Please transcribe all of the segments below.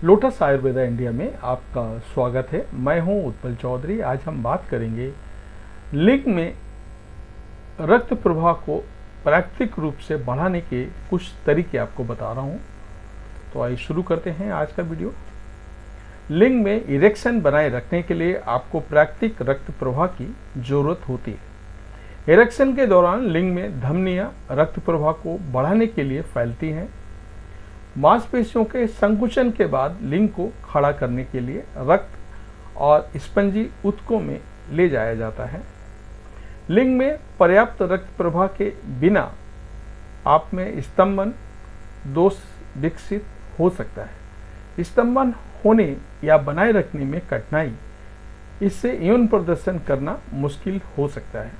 Lotus Ayurveda India में आपका स्वागत है। मैं हूं उत्पल चौधरी। आज हम बात करेंगे लिंग में रक्त प्रवाह को प्राकृतिक रूप से बढ़ाने के कुछ तरीके आपको बता रहा हूं। तो आइए शुरू करते हैं आज का वीडियो। लिंग में इरेक्शन बनाए रखने के लिए आपको प्राकृतिक रक्त प्रवाह की जरूरत होती है। इरेक्शन के दौरान लिंग में धमनियां रक्त प्रवाह को बढ़ाने के लिए फैलती हैं। मांसपेशियों के संकुचन के बाद लिंग को खड़ा करने के लिए रक्त और स्पंजी ऊतकों में ले जाया जाता है। लिंग में पर्याप्त रक्त प्रवाह के बिना आप में स्तंभन दोष विकसित हो सकता है। स्तंभन होने या बनाए रखने में कठिनाई, इससे यौन प्रदर्शन करना मुश्किल हो सकता है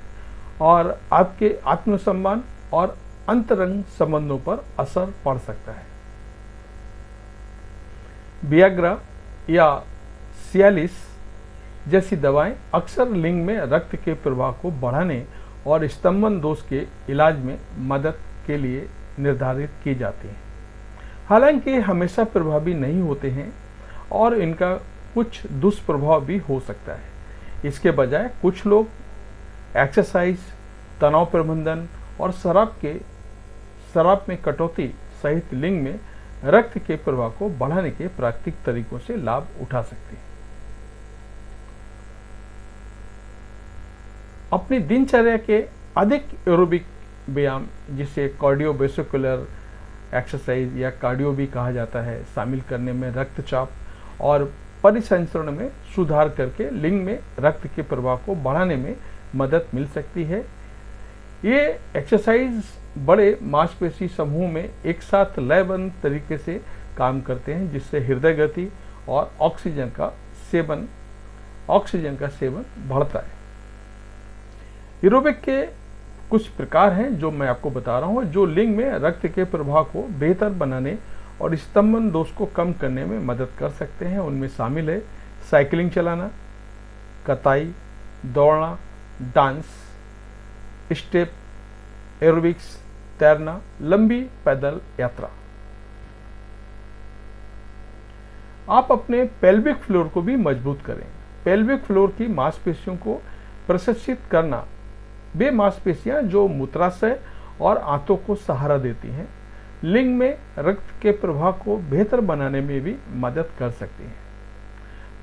और आपके आत्मसम्मान और अंतरंग संबंधों पर असर पड़ सकता है। वियाग्रा या सियालिस जैसी दवाएं अक्सर लिंग में रक्त के प्रवाह को बढ़ाने और स्तंभन दोष के इलाज में मदद के लिए निर्धारित की जाती हैं। हालांकि ये हमेशा प्रभावी नहीं होते हैं और इनका कुछ दुष्प्रभाव भी हो सकता है। इसके बजाय कुछ लोग एक्सरसाइज, तनाव प्रबंधन और शराब में कटौती सहित लिंग में रक्त के प्रवाह को बढ़ाने के प्राकृतिक तरीकों से लाभ उठा सकते हैं। अपनी दिनचर्या के अधिक एरोबिक व्यायाम, जिसे कार्डियोवेस्कुलर एक्सरसाइज या कार्डियो भी कहा जाता है, शामिल करने में रक्तचाप और परिसंचरण में सुधार करके लिंग में रक्त के प्रवाह को बढ़ाने में मदद मिल सकती है। ये एक्सरसाइज बड़े मांसपेशी समूह में एक साथ लयबद्ध तरीके से काम करते हैं, जिससे हृदय गति और ऑक्सीजन का सेवन बढ़ता है। एरोबिक के कुछ प्रकार हैं जो मैं आपको बता रहा हूं, जो लिंग में रक्त के प्रवाह को बेहतर बनाने और स्तंभन दोष को कम करने में मदद कर सकते हैं। उनमें शामिल है साइकिलिंग चलाना, कताई, दौड़ना, डांस, स्टेप एरोबिक्स, तैरना, लंबी पैदल यात्रा। आप अपने पेल्विक फ्लोर को भी मजबूत करें। पेल्विक फ्लोर की मांसपेशियों को प्रशिक्षित करना, वे मांसपेशियां जो मूत्राशय और आंतों को सहारा देती हैं, लिंग में रक्त के प्रवाह को बेहतर बनाने में भी मदद कर सकती हैं।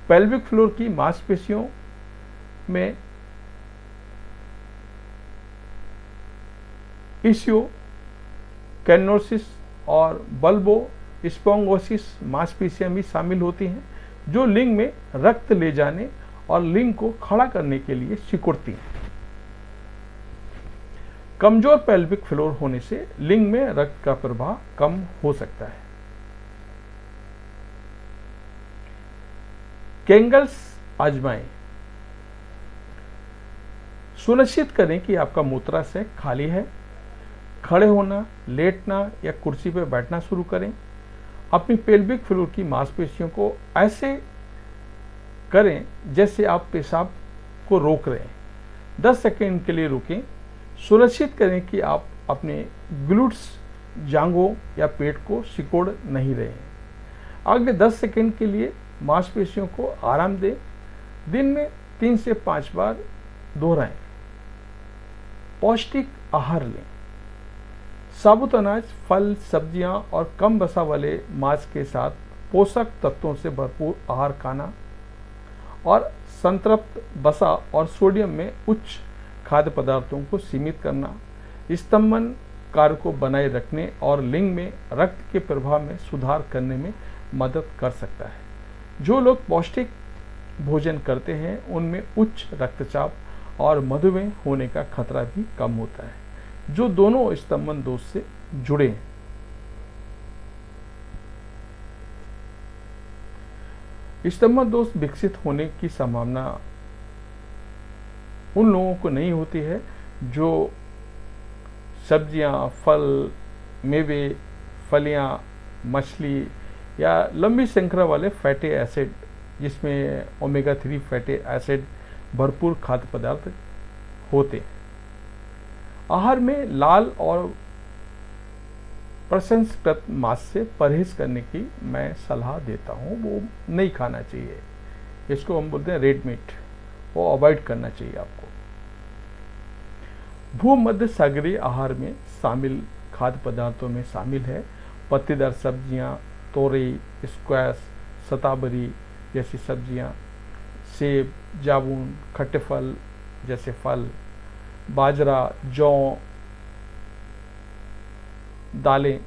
पेल्विक फ्लोर की मांसपेशियों में इशियो कैनोसिस और बल्बो स्पोंगोसिस मांसपेशियां भी शामिल होती हैं, जो लिंग में रक्त ले जाने और लिंग को खड़ा करने के लिए सिकुड़ती हैं। कमजोर पेल्विक फ्लोर होने से लिंग में रक्त का प्रवाह कम हो सकता है। केंगल्स आजमाएं। सुनिश्चित करें कि आपका मूत्राशय खाली है। खड़े होना, लेटना या कुर्सी पर बैठना शुरू करें। अपनी पेल्विक फ्लोर की मांसपेशियों को ऐसे करें जैसे आप पेशाब को रोक रहे हैं। 10 सेकंड के लिए रुकें। सुनिश्चित करें कि आप अपने ग्लूट्स, जांघों या पेट को सिकोड़ नहीं रहे हैं। अगले 10 सेकंड के लिए मांसपेशियों को आराम दें। दिन में 3 से 5 बार दोहराएं। पौष्टिक आहार लें। साबुत अनाज, फल, सब्जियां और कम वसा वाले मांस के साथ पोषक तत्वों से भरपूर आहार खाना और संतृप्त वसा और सोडियम में उच्च खाद्य पदार्थों को सीमित करना स्तंभन कार्य को बनाए रखने और लिंग में रक्त के प्रवाह में सुधार करने में मदद कर सकता है। जो लोग पौष्टिक भोजन करते हैं, उनमें उच्च रक्तचाप और मधुमेह होने का खतरा भी कम होता है, जो दोनों स्तंभन दोष से जुड़े हैं। स्तंभन दोष विकसित होने की संभावना उन लोगों को नहीं होती है जो सब्जियां, फल, मेवे, फलियां, मछली या लंबी श्रृंखला वाले फैटी एसिड, जिसमें ओमेगा 3 फैटी एसिड भरपूर खाद्य पदार्थ होते हैं। आहार में लाल और प्रसंस्कृत मांस से परहेज करने की मैं सलाह देता हूँ। वो नहीं खाना चाहिए, इसको हम बोलते हैं रेड मीट, वो अवॉइड करना चाहिए आपको। भूमध्य सागरीय आहार में शामिल खाद्य पदार्थों में शामिल है पत्तेदार सब्जियां, तोरई, स्क्वैश, शताबरी जैसी सब्जियां, सेब, जामुन, खट्टे फल जैसे फल, बाजरा, जौ, दालें,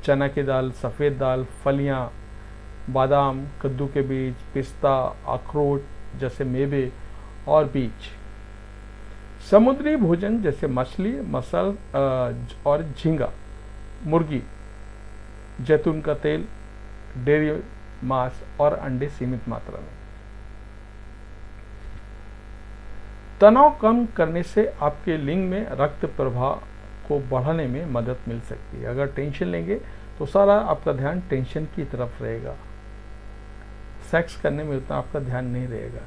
चना की दाल, सफ़ेद दाल, फलियां, बादाम, कद्दू के बीज, पिस्ता, अखरोट जैसे मेवे और बीज, समुद्री भोजन जैसे मछली, मसल और झींगा, मुर्गी, जैतून का तेल, डेयरी मांस और अंडे सीमित मात्रा में। तनाव कम करने से आपके लिंग में रक्त प्रवाह को बढ़ाने में मदद मिल सकती है। अगर टेंशन लेंगे तो सारा आपका ध्यान टेंशन की तरफ रहेगा, सेक्स करने में उतना आपका ध्यान नहीं रहेगा।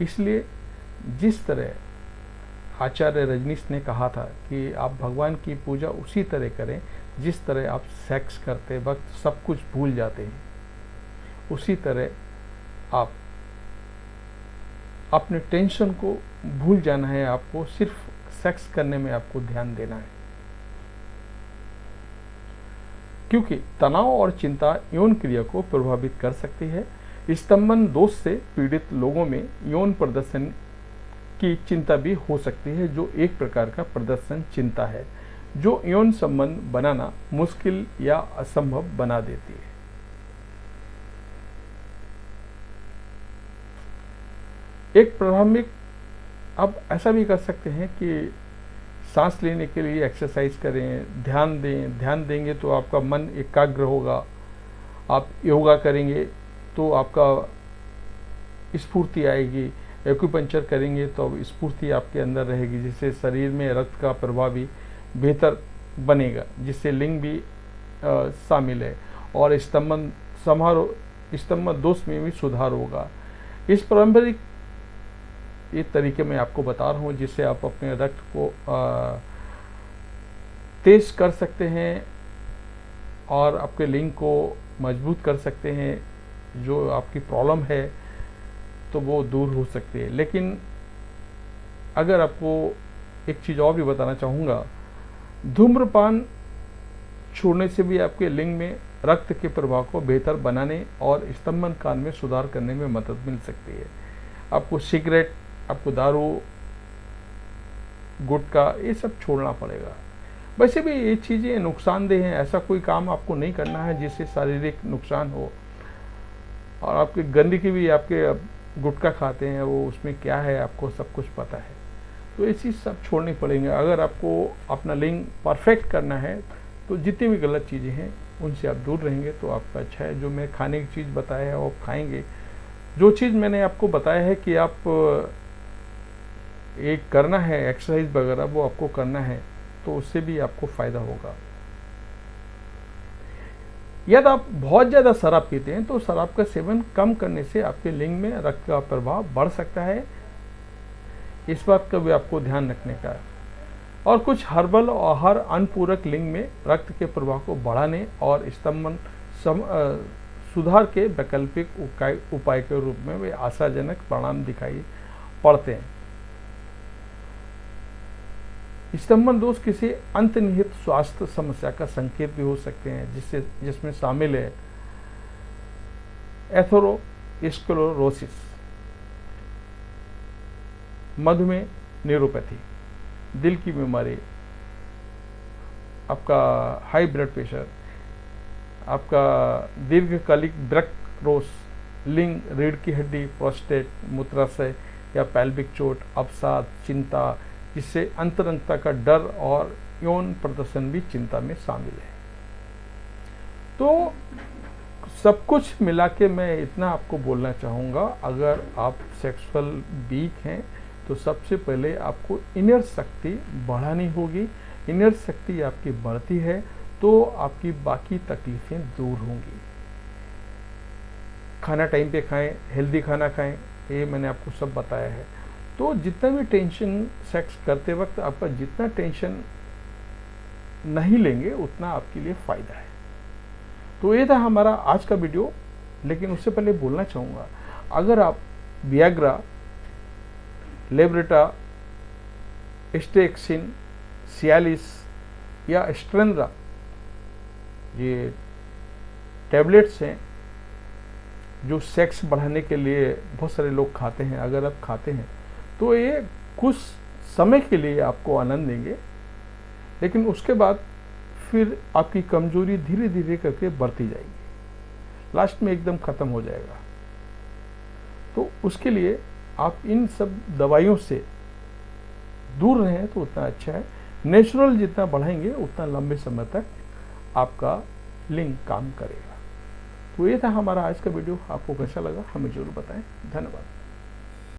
इसलिए जिस तरह आचार्य रजनीश ने कहा था कि आप भगवान की पूजा उसी तरह करें जिस तरह आप सेक्स करते वक्त सब कुछ भूल जाते हैं, उसी तरह आप अपने टेंशन को भूल जाना है। आपको सिर्फ सेक्स करने में आपको ध्यान देना है, क्योंकि तनाव और चिंता यौन क्रिया को प्रभावित कर सकती है। स्तंभन दोष से पीड़ित लोगों में यौन प्रदर्शन की चिंता भी हो सकती है, जो एक प्रकार का प्रदर्शन चिंता है जो यौन संबंध बनाना मुश्किल या असंभव बना देती है। एक प्रारंभिक अब ऐसा भी कर सकते हैं कि सांस लेने के लिए एक्सरसाइज करें, ध्यान दें। ध्यान देंगे तो आपका मन एकाग्र होगा। आप योगा करेंगे तो आपका स्फूर्ति आएगी। एक्यूपंक्चर करेंगे तो अब स्फूर्ति आपके अंदर रहेगी, जिससे शरीर में रक्त का प्रवाह भी बेहतर बनेगा, जिससे लिंग भी शामिल है और स्तंभन दोष में भी सुधार होगा। इस पारंपरिक ये तरीके मैं आपको बता रहा हूँ जिससे आप अपने रक्त को तेज कर सकते हैं और आपके लिंग को मजबूत कर सकते हैं। जो आपकी प्रॉब्लम है तो वो दूर हो सकती है। लेकिन अगर आपको एक चीज़ और भी बताना चाहूँगा, धूम्रपान छोड़ने से भी आपके लिंग में रक्त के प्रवाह को बेहतर बनाने और स्तंभन काल में सुधार करने में मदद मिल सकती है। आपको सिगरेट, आपको दारू, गुटखा ये सब छोड़ना पड़ेगा। वैसे भी ये चीज़ें नुकसानदेह हैं, ऐसा कोई काम आपको नहीं करना है जिससे शारीरिक नुकसान हो। और आपकी गंदगी भी, आपके गुटखा खाते हैं वो उसमें क्या है आपको सब कुछ पता है, तो ये चीज़ सब छोड़नी पड़ेंगे। अगर आपको अपना लिंग परफेक्ट करना है तो जितनी भी गलत चीज़ें हैं उनसे आप दूर रहेंगे तो आपका अच्छा है। जो मैं खाने की चीज़ बताया है वो आप खाएंगे। जो चीज़ मैंने आपको बताया है कि आप एक करना है एक्सरसाइज वगैरह, वो आपको करना है तो उससे भी आपको फ़ायदा होगा। यदि आप बहुत ज़्यादा शराब पीते हैं तो शराब का सेवन कम करने से आपके लिंग में रक्त का प्रवाह बढ़ सकता है। इस बात का भी आपको ध्यान रखने का है। और कुछ हर्बल आहार अनुपूरक लिंग में रक्त के प्रवाह को बढ़ाने और स्तंभन सुधार के वैकल्पिक उपाय के रूप में वे आशाजनक परिणाम दिखाई पड़ते हैं। स्तंभन दोष किसी अंतर्निहित स्वास्थ्य समस्या का संकेत भी हो सकते हैं, जिसमें शामिल है एथेरोस्क्लेरोसिस, मधुमेह, न्यूरोपैथी, दिल की बीमारी, आपका हाई ब्लड प्रेशर, आपका दीर्घकालिक वृक्क रोग, लिंग, रीढ़ की हड्डी, प्रोस्टेट, मूत्राशय या पैल्विक चोट, अवसाद, चिंता, जिससे अंतरंगता का डर और यौन प्रदर्शन भी चिंता में शामिल है। तो सब कुछ मिला के मैं इतना आपको बोलना चाहूँगा, अगर आप सेक्सुअल वीक हैं तो सबसे पहले आपको इनर शक्ति बढ़ानी होगी। इनर शक्ति आपकी बढ़ती है तो आपकी बाकी तकलीफ़ें दूर होंगी। खाना टाइम पे खाएं, हेल्दी खाना खाएं, ये मैंने आपको सब बताया है। तो जितना भी टेंशन सेक्स करते वक्त आपका जितना टेंशन नहीं लेंगे उतना आपके लिए फ़ायदा है। तो ये था हमारा आज का वीडियो। लेकिन उससे पहले बोलना चाहूँगा, अगर आप वियाग्रा, लेब्रेटा, एस्टेक्सिन, सियालिस या स्ट्रेंद्रा ये टैबलेट्स हैं जो सेक्स बढ़ाने के लिए बहुत सारे लोग खाते हैं, अगर आप खाते हैं तो ये कुछ समय के लिए आपको आनंद देंगे, लेकिन उसके बाद फिर आपकी कमजोरी धीरे धीरे करके बढ़ती जाएगी, लास्ट में एकदम ख़त्म हो जाएगा। तो उसके लिए आप इन सब दवाइयों से दूर रहें तो उतना अच्छा है। नेचुरल जितना बढ़ाएंगे उतना लंबे समय तक आपका लिंग काम करेगा। तो ये था हमारा आज का वीडियो। आपको कैसा लगा हमें जरूर बताएं। धन्यवाद।